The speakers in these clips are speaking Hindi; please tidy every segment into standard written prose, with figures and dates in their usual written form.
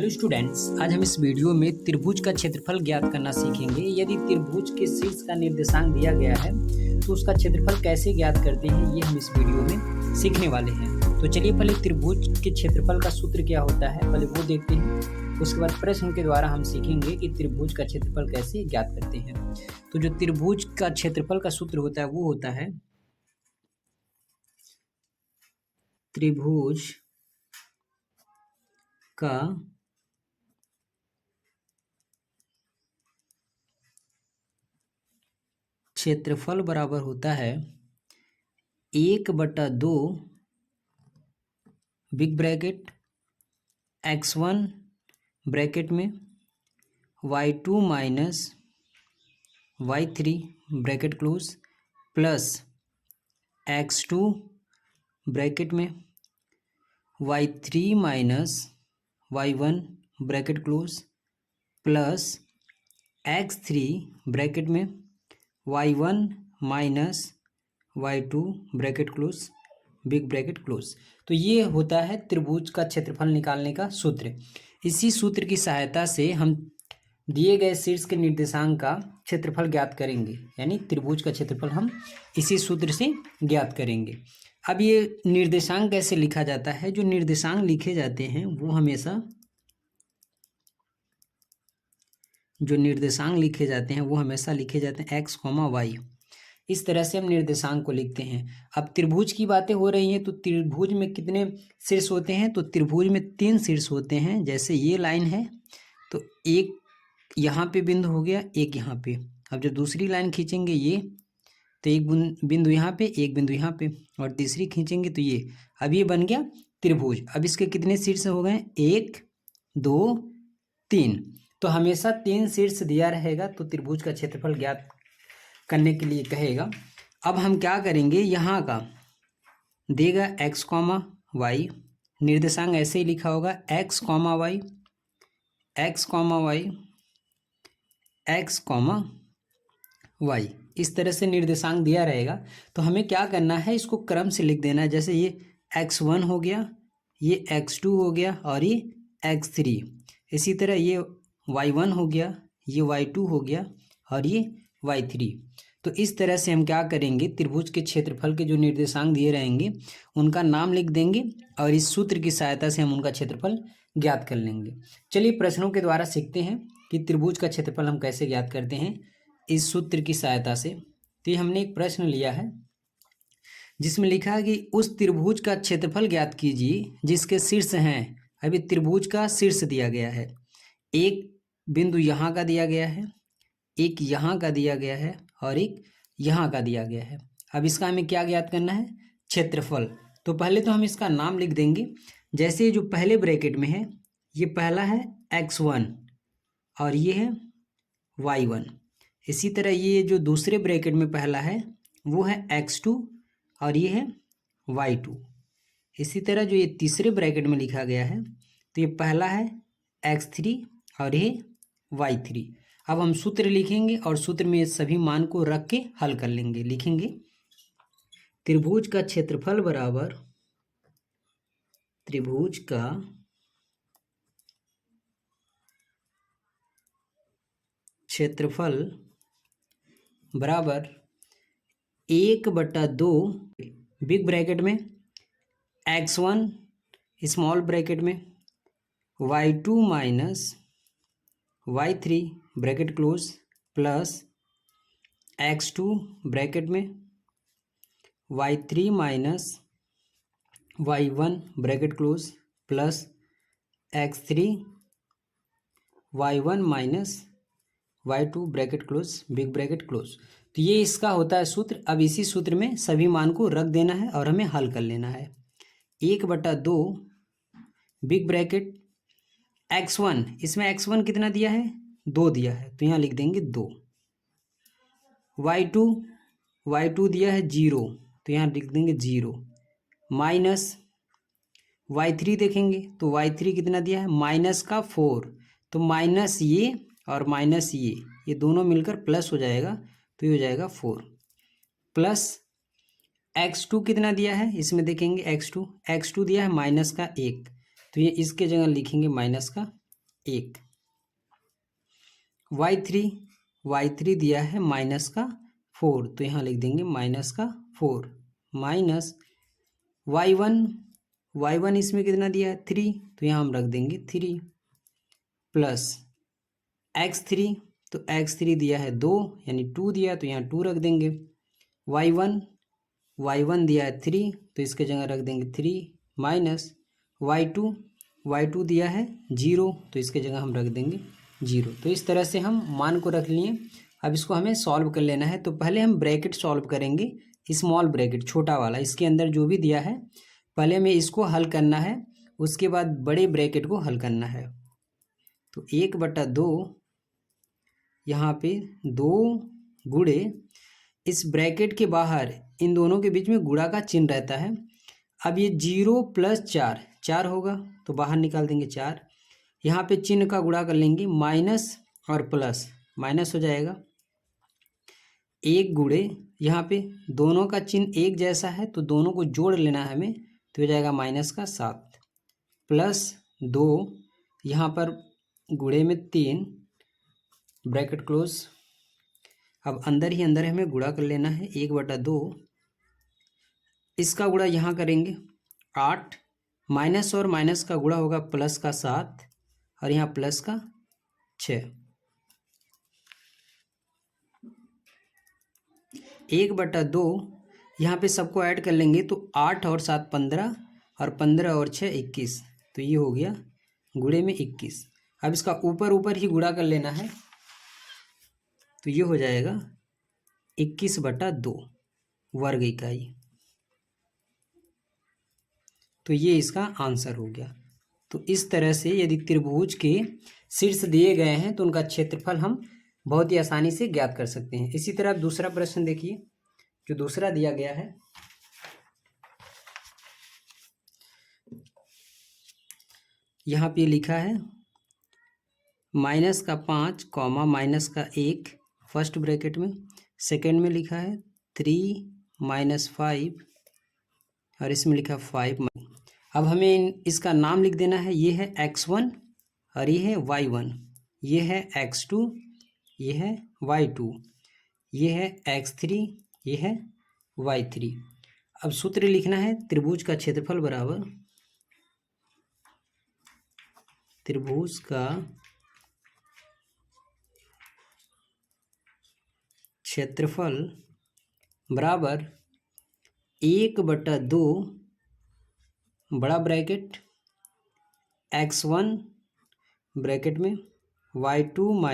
हेलो स्टूडेंट्स, आज हम इस वीडियो में त्रिभुज का क्षेत्रफल ज्ञात करना सीखेंगे। यदि त्रिभुज के शीर्ष का निर्देशांक दिया गया है तो उसका क्षेत्रफल कैसे ज्ञात करते हैं, ये हम इस वीडियो में सीखने वाले हैं। तो चलिए पहले त्रिभुज के क्षेत्रफल का सूत्र क्या होता है पहले वो देखते हैं। उसके बाद प्रश्न के द्वारा हम सीखेंगे कि त्रिभुज का क्षेत्रफल कैसे ज्ञात करते हैं। तो जो त्रिभुज का क्षेत्रफल का सूत्र होता है वो होता है त्रिभुज का क्षेत्रफल बराबर होता है 1/2 बिग ब्रैकेट x1 ब्रैकेट में y2 minus y3 bracket close plus x2 bracket में y3 minus y1 bracket close plus x3 bracket में y1 minus y2 bracket close big bracket close. तो ये होता है त्रिभुज का क्षेत्रफल निकालने का सूत्र। इसी सूत्र की सहायता से हम दिए गए शीर्ष के निर्देशांक का क्षेत्रफल ज्ञात करेंगे, यानी त्रिभुज का क्षेत्रफल हम इसी सूत्र से ज्ञात करेंगे। अब ये निर्देशांक कैसे लिखा जाता है? जो निर्देशांक लिखे जाते हैं वो हमेशा लिखे जाते हैं x, y। इस तरह से हम निर्देशांक को लिखते हैं। अब त्रिभुज की बातें हो रही हैं तो त्रिभुज में कितने शीर्ष होते हैं? तो त्रिभुज में 3 शीर्ष होते हैं। जैसे ये लाइन है तो एक यहाँ पे बिंदु हो गया, एक यहाँ पे। अब जब दूसरी लाइन खींचेंगे ये तो एक बिंदु यहाँ पे, एक बिंदु यहाँ पे, और तीसरी खींचेंगे तो ये। अब ये बन गया त्रिभुज। अब इसके कितने शीर्ष हो गए? 1 2 3। तो हमेशा 3 शीर्ष दिया रहेगा तो त्रिभुज का क्षेत्रफल ज्ञात करने के लिए कहेगा। अब हम क्या करेंगे, यहाँ का देगा x, y। निर्देशांक ऐसे ही लिखा होगा x, y, x, y, x, y। इस तरह से निर्देशांक दिया रहेगा। तो हमें क्या करना है, इसको क्रम से लिख देना है। जैसे ये x1 हो गया, ये x2 हो गया और ये x3। इसी तरह ये y1 हो गया, ये y2 हो गया और ये y3। तो इस तरह से हम क्या करेंगे, त्रिभुज के क्षेत्रफल के जो निर्देशांक दिए रहेंगे उनका नाम लिख देंगे और इस सूत्र की सहायता से हम उनका क्षेत्रफल ज्ञात कर लेंगे। चलिए प्रश्नों के द्वारा सीखते हैं कि त्रिभुज का क्षेत्रफल हम कैसे ज्ञात करते हैं इस सूत्र की सहायता से। तो ये हमने एक प्रश्न लिया है जिसमें लिखा है कि उस त्रिभुज का क्षेत्रफल ज्ञात कीजिए जिसके शीर्ष हैं। अभी त्रिभुज का शीर्ष दिया गया है, एक बिंदु यहाँ का दिया गया है, एक यहाँ का दिया गया है और एक यहाँ का दिया गया है। अब इसका हमें क्या ज्ञात करना है? क्षेत्रफल। तो पहले तो हम इसका नाम लिख देंगे। जैसे जो पहले ब्रैकेट में है ये पहला है x1 और ये है y1। इसी तरह ये जो दूसरे ब्रैकेट में पहला है वो है x2 और ये है y2। इसी तरह जो ये तीसरे ब्रैकेट में लिखा गया है तो ये पहला है x3 और ये y3। अब हम सूत्र लिखेंगे और सूत्र में ये सभी मान को रख के हल कर लेंगे। लिखेंगे त्रिभुज का क्षेत्रफल बराबर त्रिभुज का क्षेत्रफल बराबर 1/2 बिग ब्रैकेट में x1 स्मॉल ब्रैकेट में y2 minus y3 bracket close plus x2 bracket में y3 minus y1 bracket close plus x3 y1 minus y2 bracket close big bracket close. तो ये इसका होता है सूत्र। अब इसी सूत्र में सभी मान को रख देना है और हमें हल कर लेना है। 1/2 बिग ब्रैकेट x1, इसमें x1 कितना दिया है? 2 दिया है तो यहाँ लिख देंगे 2। y2 दिया है 0 तो यहाँ लिख देंगे 0 माइनस y3 देखेंगे तो y3 कितना दिया है? माइनस का 4। तो माइनस ये और माइनस ये दोनों मिलकर प्लस हो जाएगा तो ये हो जाएगा 4 प्लस x2 कितना दिया है? इसमें देखेंगे x2 दिया है -1 तो ये इसके जगह लिखेंगे -1 1। y3 दिया है -4, तो यहाँ लिख देंगे -4 माइनस y1 इसमें कितना दिया है 3, तो यहाँ हम रख देंगे 3 प्लस x3, तो x3 दिया है 2 यानी 2 दिया, तो यहाँ 2 रख देंगे। y1 दिया है 3, तो इसके जगह रख देंगे 3 माइनस y2 दिया है 0, तो इसके जगह हम रख देंगे 0। तो इस तरह से हम मान को रख लिए। अब इसको हमें सॉल्व कर लेना है। तो पहले हम ब्रैकेट सॉल्व करेंगे, स्मॉल ब्रैकेट छोटा वाला, इसके अंदर जो भी दिया है पहले हमें इसको हल करना है, उसके बाद बड़े ब्रैकेट को हल करना है। तो 1/2 यहाँ पे 2 गुणे इस ब्रैकेट के बाहर इन दोनों के बीच में गुणा का चिन्ह रहता है। अब ये 0 + 4 होगा, तो बाहर निकाल देंगे 4। यहाँ पे चिन्ह का गुणा कर लेंगे, माइनस और प्लस, माइनस हो जाएगा 1 गुणे यहाँ पे दोनों का चिन्ह एक जैसा है, तो दोनों को जोड़ लेना है हमें, तो हो जाएगा -7 प्लस 2 यहाँ पर गुणे में 3 ब्रैकेट क्लोज। अब अंदर ही अंदर हमें गुणा कर लेना है, 1/2 इसका गुणा यहाँ करेंगे 8, माइनस और माइनस का गुणा होगा प्लस का 7 और यहाँ प्लस का 6। 1/2 यहाँ पे सबको ऐड कर लेंगे, तो 8 और 7 15 और 15 और 6 21, तो ये हो गया गुणे में 21। अब इसका ऊपर ही गुणा कर लेना है, तो ये हो जाएगा 21/2 वर्ग इकाई। तो ये इसका आंसर हो गया। तो इस तरह से यदि त्रिभुज के शीर्ष दिए गए हैं तो उनका क्षेत्रफल हम बहुत ही आसानी से ज्ञात कर सकते हैं। इसी तरह दूसरा प्रश्न देखिए, जो दूसरा दिया गया है, यहाँ पे लिखा है -5, -1 फर्स्ट ब्रैकेट में, सेकेंड में लिखा है 3 - 5 और इसमें लिखा 5। अब हमें इसका नाम लिख देना है। ये है x1 और ये है y1, ये है x2, ये है y2, ये है x3, ये है y3। अब सूत्र लिखना है, त्रिभुज का क्षेत्रफल बराबर त्रिभुज का क्षेत्रफल बराबर 1/2 बड़ा ब्रैकेट x1 ब्रैकेट में y2 -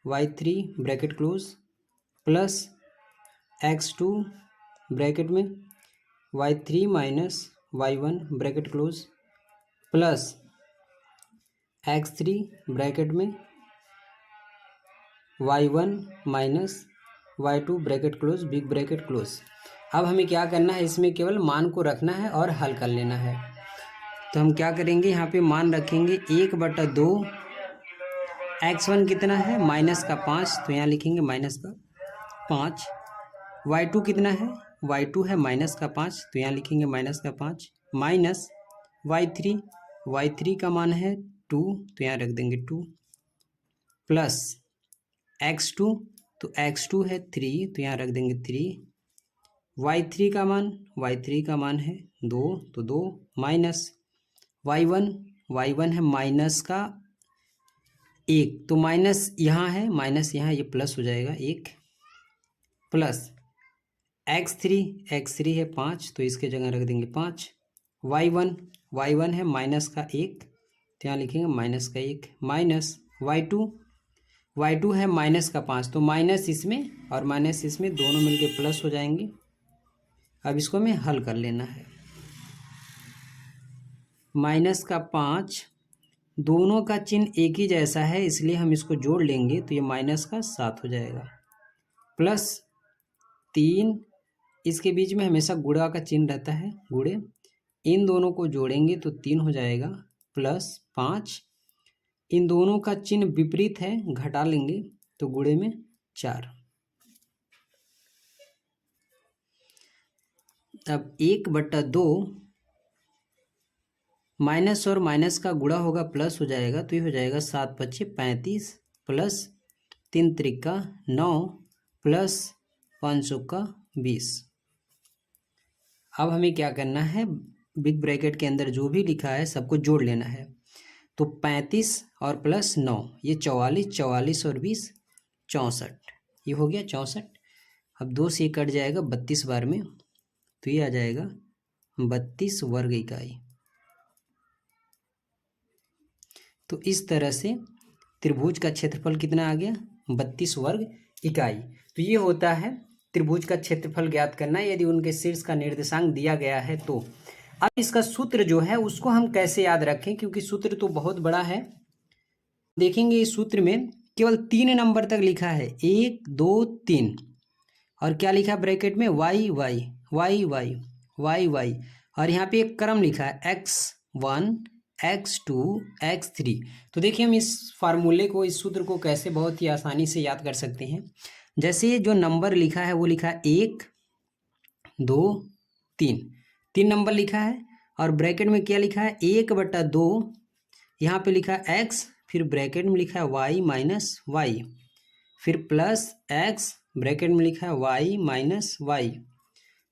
y3 bracket close plus x2 bracket में y3 - y1 bracket close plus x3 bracket में y1 - y2 bracket close big bracket close. अब हमें क्या करना है, इसमें केवल मान को रखना है और हल कर लेना है। तो हम क्या करेंगे, यहाँ पे मान रखेंगे 1/2 x1 कितना है -5, तो यहाँ लिखेंगे -5। y2 कितना है, y2 है -5, तो यहाँ लिखेंगे -5 माइनस y3 का मान है 2, तो यहाँ रख देंगे 2 प्लस x2, तो x2 है 3, तो यहाँ रख देंगे 3। y3 का मान है 2, तो 2 माइनस y1 है माइनस का 1, तो माइनस यहाँ है, माइनस यहाँ, ये प्लस हो जाएगा 1 प्लस x3 है 5, तो इसके जगह रख देंगे 5। y1 है माइनस का 1, तो यहाँ लिखेंगे माइनस का 1 माइनस y2 है माइनस का 5, तो माइनस इसमें और माइनस इसमें दोनों मिलके प्लस हो जाएंगे। अब इसको हमें हल कर लेना है। -5 दोनों का चिन्ह एक ही जैसा है, इसलिए हम इसको जोड़ लेंगे, तो ये -7 हो जाएगा प्लस 3, इसके बीच में हमेशा गुणा का चिन्ह रहता है, गुणे, इन दोनों को जोड़ेंगे तो 3 हो जाएगा प्लस 5, इन दोनों का चिन्ह विपरीत है, घटा लेंगे तो गुणे में 4। अब 1/2 माइनस और माइनस का गुणा होगा प्लस हो जाएगा, तो ये हो जाएगा 7 × 5 = 35 प्लस 3 × 9 प्लस 500 का 20। अब हमें क्या करना है, बिग ब्रैकेट के अंदर जो भी लिखा है सबको जोड़ लेना है। तो 35 और प्लस 9 ये 44, 44 और 20 64, ये हो गया 64। अब 2 से कट जाएगा 32 बार में, तो ये आ जाएगा 32 वर्ग इकाई। तो इस तरह से त्रिभुज का क्षेत्रफल कितना आ गया, 32 वर्ग इकाई। तो ये होता है त्रिभुज का क्षेत्रफल ज्ञात करना यदि उनके शीर्ष का निर्देशांक दिया गया है तो। अब इसका सूत्र जो है उसको हम कैसे याद रखें, क्योंकि सूत्र तो बहुत बड़ा है। देखेंगे इस सूत्र में केवल 3 नंबर तक लिखा है, 1 2 3, और क्या लिखा है ब्रैकेट में, Y Y Y Y Y Y, और यहाँ पे एक क्रम लिखा है x1 x2 x3। तो देखिए हम इस फार्मूले को, इस सूत्र को कैसे बहुत ही आसानी से याद कर सकते हैं। जैसे जो नंबर लिखा है वो लिखा है 1 2 3, 3 नंबर लिखा है, और ब्रैकेट में क्या लिखा है 1/2, यहाँ पे लिखा है x, फिर ब्रैकेट में लिखा है y माइनस वाई, फिर प्लस x, ब्रैकेट में लिखा है y माइनस वाई,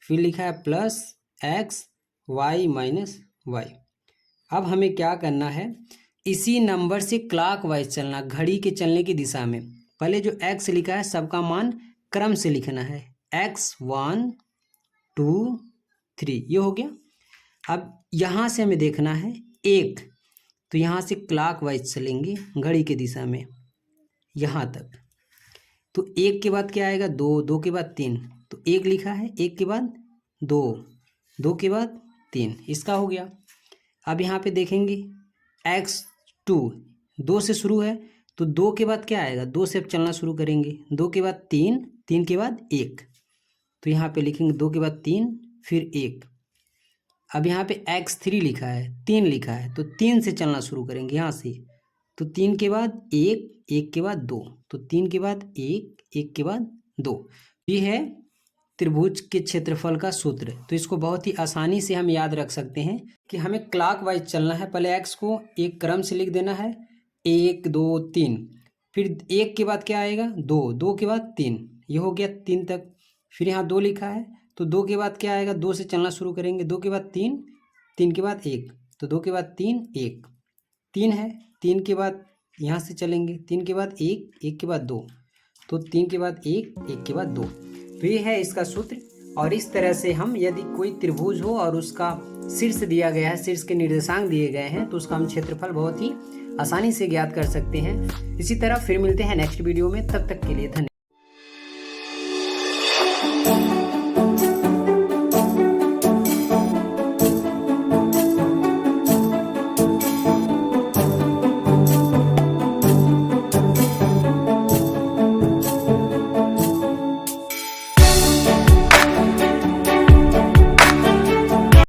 फिर लिखा है plus x y minus Y. अब हमें क्या करना है, इसी नंबर से क्लॉकवाइज चलना, घड़ी के चलने की दिशा में। पहले जो x लिखा है सबका मान क्रम से लिखना है, x1 2 3, ये हो गया। अब यहाँ से हमें देखना है 1, तो यहाँ से क्लॉकवाइज चलेंगे घड़ी के दिशा में यहाँ तक। तो 1 के बाद क्या आएगा, 2, 2 के बाद 3, तो 1 लिखा है, 1 के बाद 2, 2 के बाद 3, इसका हो गया। अब यहाँ पे देखेंगे x2 2 से शुरू है, तो 2 के बाद क्या आएगा, 2 से अब चलना शुरू करेंगे, 2 के बाद 3, 3 के बाद 1, तो यहाँ पे लिखेंगे 2 के बाद 3 फिर 1। अब यहाँ पे x3 लिखा है, 3 लिखा है, तो 3 से चलना शुरू करेंगे यहाँ से, तो 3 के बाद 1, 1 के बाद 2, तो 3 के बाद 1, 1 के बाद 2। ये है त्रिभुज के क्षेत्रफल का सूत्र। तो इसको बहुत ही आसानी से हम याद रख सकते हैं कि हमें क्लॉकवाइज चलना है। पहले x को एक क्रम से लिख देना है, 1 2 3, फिर 1 के बाद क्या आएगा, 2, 2 के बाद 3, ये हो गया 3 तक। फिर यहाँ 2 लिखा है, तो 2 के बाद क्या आएगा, 2 से चलना शुरू करेंगे, 2 के बाद 3, 3 के बाद 1, तो 2 के बाद 3 1, 3 है, 3 के बाद यहाँ से चलेंगे, 3 के बाद 1, 1 के बाद 2, तो 3 के बाद 1, 1 के बाद 2। तो ये है इसका सूत्र। और इस तरह से हम, यदि कोई त्रिभुज हो और उसका शीर्ष दिया गया है, शीर्ष के निर्देशांक दिए गए हैं, तो उसका हम क्षेत्रफल बहुत ही आसानी से ज्ञात कर सकते हैं। इसी तरह फिर मिलते हैं नेक्स्ट वीडियो में, तब तक के लिए धन्यवाद।